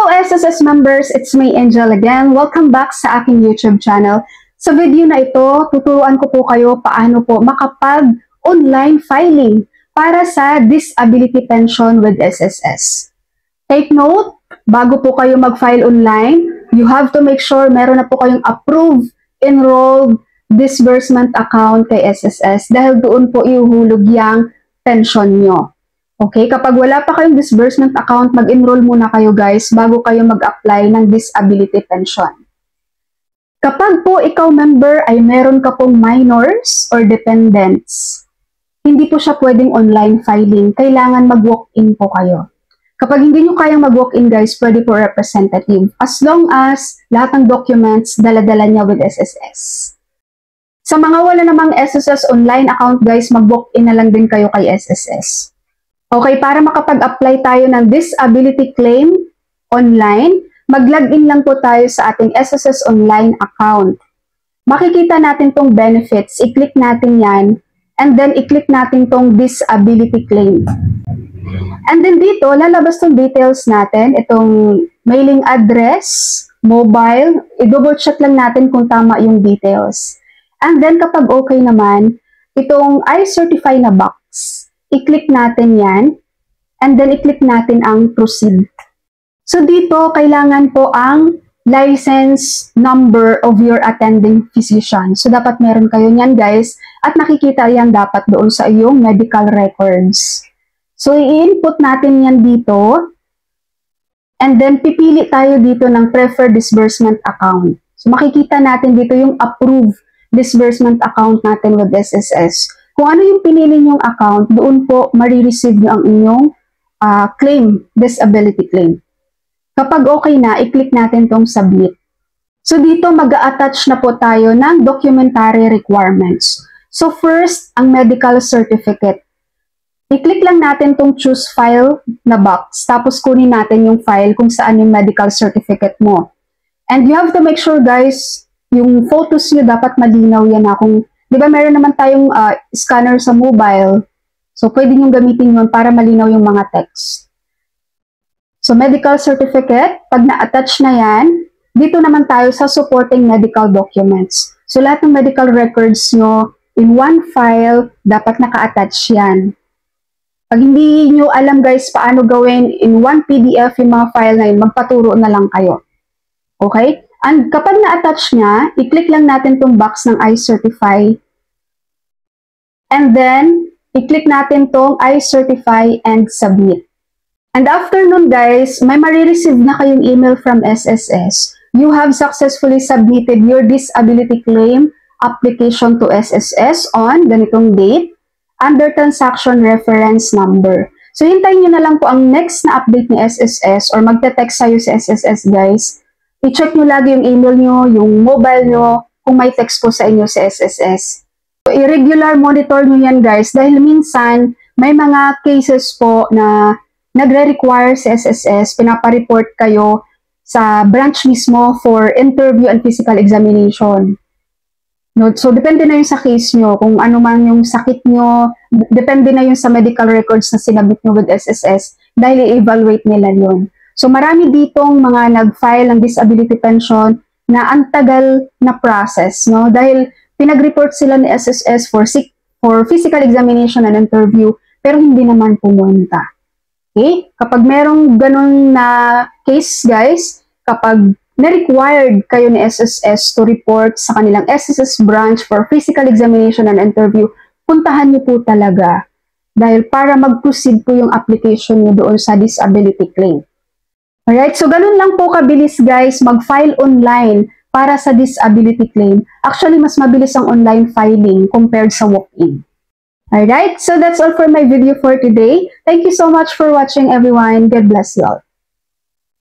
Hello SSS members, it's me Angel again. Welcome back sa aking YouTube channel. Sa video na ito, tuturuan ko po kayo paano po makapag-online filing para sa disability pension with SSS. Take note, bago po kayo mag-file online, you have to make sure meron na po kayong approved, enrolled, disbursement account kay SSS dahil doon po ihuhulog yung pension nyo. Okay, kapag wala pa kayong disbursement account, mag-enroll muna kayo guys bago kayo mag-apply ng disability pension. Kapag po ikaw member ay meron ka pong minors or dependents, hindi po siya pwedeng online filing. Kailangan mag-walk-in po kayo. Kapag hindi nyo kayang mag-walk-in guys, pwede po representative. As long as lahat ng documents dala-dala niya with SSS. Sa mga wala namang SSS online account guys, mag-walk-in na lang din kayo kay SSS. Okay, para makapag-apply tayo ng disability claim online, mag-login lang po tayo sa ating SSS online account. Makikita natin tong benefits, i-click natin yan, and then i-click natin tong disability claim. And then dito, lalabas tong details natin, itong mailing address, mobile, i-double check lang natin kung tama yung details. And then kapag okay naman, itong I certify na box, i-click natin yan, and then i-click natin ang proceed. So dito, kailangan po ang license number of your attending physician. So dapat meron kayo niyan guys, at nakikita yan dapat doon sa iyong medical records. So i-input natin yan dito, and then pipili tayo dito ng preferred disbursement account. So makikita natin dito yung approved disbursement account natin with SSS. Kung ano yung pinili nyong account, doon po marireceive nyo ang inyong claim, disability claim. Kapag okay na, i-click natin tong submit. So dito mag-a-attach na po tayo ng documentary requirements. So first, ang medical certificate. I-click lang natin tong choose file na box, tapos kunin natin yung file kung saan yung medical certificate mo. And you have to make sure guys, yung photos nyo dapat malinaw yan na kung di ba meron naman tayong scanner sa mobile. So, pwede nyo gamitin yun para malinaw yung mga text. So, medical certificate, pag na-attach na yan, dito naman tayo sa supporting medical documents. So, lahat ng medical records nyo, in one file, dapat naka-attach yan. Pag hindi nyo alam guys paano gawin in one PDF yung mga file na yun, magpaturo na lang kayo. Okay? And kapag na-attach niya, i-click lang natin tong box ng I certify. And then, i-click natin tong I certify and submit. And after nun guys, may marireceive na kayong email from SSS. You have successfully submitted your disability claim application to SSS on ganitong date under transaction reference number. So, hintayin nyo na lang po ang next na update ni SSS or magte-text sa'yo sa SSS guys. I-check nyo lagi yung email nyo, yung mobile nyo, kung may text po sa inyo sa SSS. So, i-regular monitor nyo yan guys dahil minsan may mga cases po na nagre-require sa SSS, pinapareport kayo sa branch mismo for interview and physical examination. No? So, depende na yung sa case nyo, kung ano man yung sakit nyo, depende na yung sa medical records na sinabit nyo with SSS dahil i-evaluate nila yun. So, marami ditong mga nag-file ng disability pension na ang tagal na process, no? Dahil pinag-report sila ni SSS for physical examination and interview, pero hindi naman pumunta. Okay? Kapag merong ganun na case, guys, kapag na-required kayo ni SSS to report sa kanilang SSS branch for physical examination and interview, puntahan niyo po talaga. Dahil para mag-proceed po yung application niyo doon sa disability claim. Alright, so ganun lang po kabilis guys mag-file online para sa disability claim. Actually, mas mabilis ang online filing compared sa walk-in. Alright, so that's all for my video for today. Thank you so much for watching everyone. God bless you all.